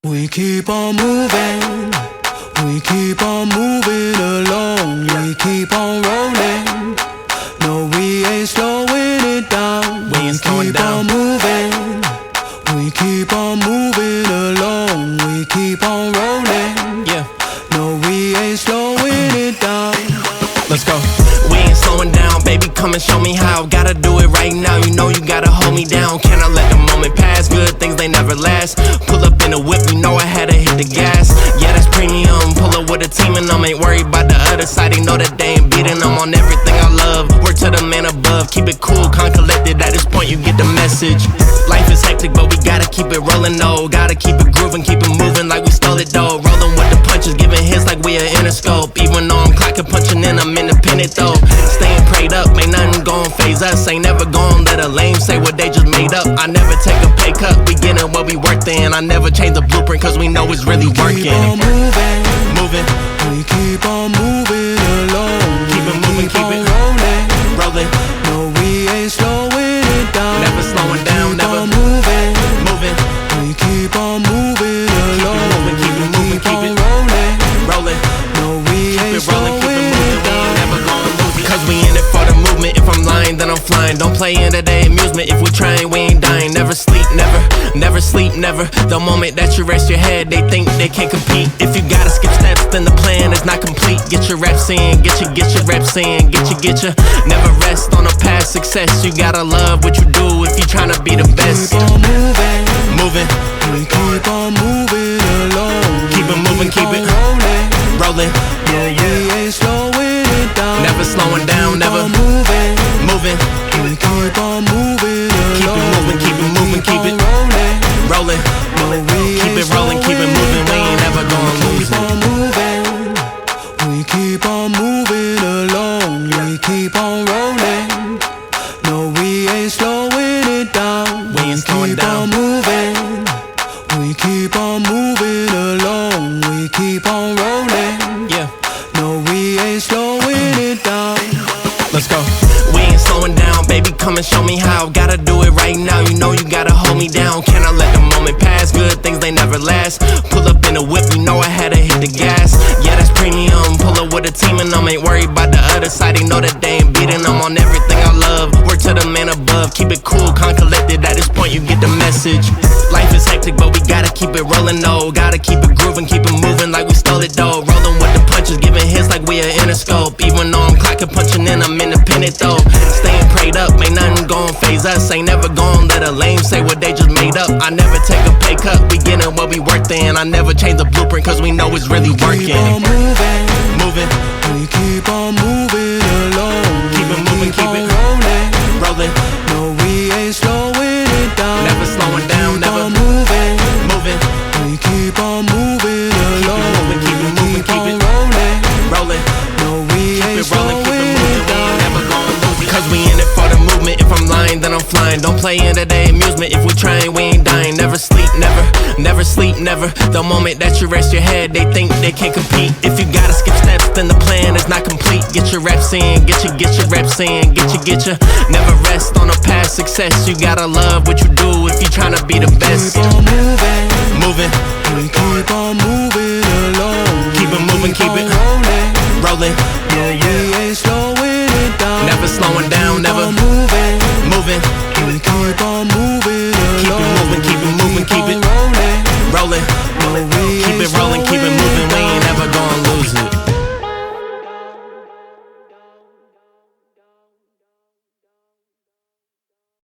We keep on moving, we keep on moving along, we keep on rolling. No, we ain't slowing it down. We ain't slowing down. Keep on moving, we keep on moving along, we keep on rolling. Yeah. No, we ain't slowing it down. Let's go. We ain't slowing down, baby, come and show me how. Gotta do it right now, you know you gotta hold me down. Cannot let the moment pass, good things they never last. Pull up in a whip, you know I had to hit the gas. Yeah, that's premium, pull up with a team and them. Ain't worried about the other side, they know that they ain't beating them on everything I love. Work to the man above, keep it cool, calm, collected. At this point you get the message. Life is hectic, but we gotta keep it rolling though. Gotta keep it grooving, keep it moving like we stole it though. Rolling with the punches, giving hits like we a Interscope. Even though I'm clocking, punching in, I'm independent though. Staying prayed up, ain't nothing gon' phase us. Ain't never gon' let a lame say what they just made up. I never take a pay cut, we gettin' what we worth in. I never change the blueprint cause we know it's really working. Keep on moving, Moving, we keep on moving along. keep it moving, keep it rolling. rolling. No, we ain't slowing it down. Never slowing down, Keep never on moving, moving, we keep on moving along. moving, keep it moving, keep it on rolling. rolling. No, we ain't Keep it rolling, keep it slowing moving, it we ain't down. never gon' lose it. Cause we in it for the movement, if I'm lying then I'm flying. Don't play into their amusement, if we trying we ain't dying. Never sleep, never, never sleep, never. The moment that you rest your head, they think they can't compete. If you gotta skip steps, then the plan is not complete. Get your reps in, get your reps in, get your. Never rest on a past success, you gotta love what you do if you tryna be the best. Keep on moving, Moving, we keep on moving along. keep it moving, keep it rolling. rolling. No, we ain't slowing it down. Never slowing down, Keep never on moving, moving, we keep on moving keep it along. moving, keep it moving, keep it rolling. rolling. No, we Keep ain't it rolling, keep it moving, we ain't never gonna lose Keep it. on moving, we keep on moving along, we keep on rolling. No, we ain't slowing it down. We ain't slowing keep down. on moving, we keep on moving along, we keep on rolling. Yeah. No, we ain't slowing it down. Let's go. We ain't slowing down, baby, come and show me how. Gotta do it right now, you know you gotta hold me down. Cannot let the moment pass, good things they never last. Pull up in a whip, you know I had to hit the gas. Yeah, that's premium, pull up with a team and them. Ain't worried about the other side, they know that they ain't beating them on everything I love. Work to the man above, keep it cool, calm, collected. At this point you get the message. Life is hectic, but we gotta keep it rolling though. Gotta keep it grooving, keep it moving like we stole it though. Rolling with the punches, giving hits like we a Interscope. Even though I'm clocking, punching in, I'm independent though. Staying prayed up, ain't nothing gon' phase us. Ain't never gon' let a lame say what they just made up. I never take a pay cut, we gettin' what we worth in. I never change the blueprint cause we know it's really working. Keep on moving, Moving, we keep on moving along. keep it moving, keep it rolling. rolling. No, we ain't slowing it down. Never slowing down, Keep never on moving, moving, we keep on moving along. moving, keep it moving, keep it on rolling. rolling. No, we ain't Keep it rolling, keep it slowing moving, it we ain't down. never gonna lose it. Cause we in it for the movement, if I'm lying then I'm flying. Don't play into their amusement, if we trying we ain't dying. Never sleep, never, never sleep, never. The moment that you rest your head, they think they can't compete. If you gotta skip steps, then the plan is not complete. Get your reps in, get your reps in, get your. Never rest on a past success, you gotta love what you do if you tryna be the best. Keep on moving, Moving, we keep on moving along. keep it moving, keep it rolling. rolling. No, we ain't slowing it down. Never slowing down, Keep never on moving, moving, we keep on moving along. keep it moving, keep it moving, keep it rolling. rolling. No, we Keep ain't it rolling, keep it slowing moving,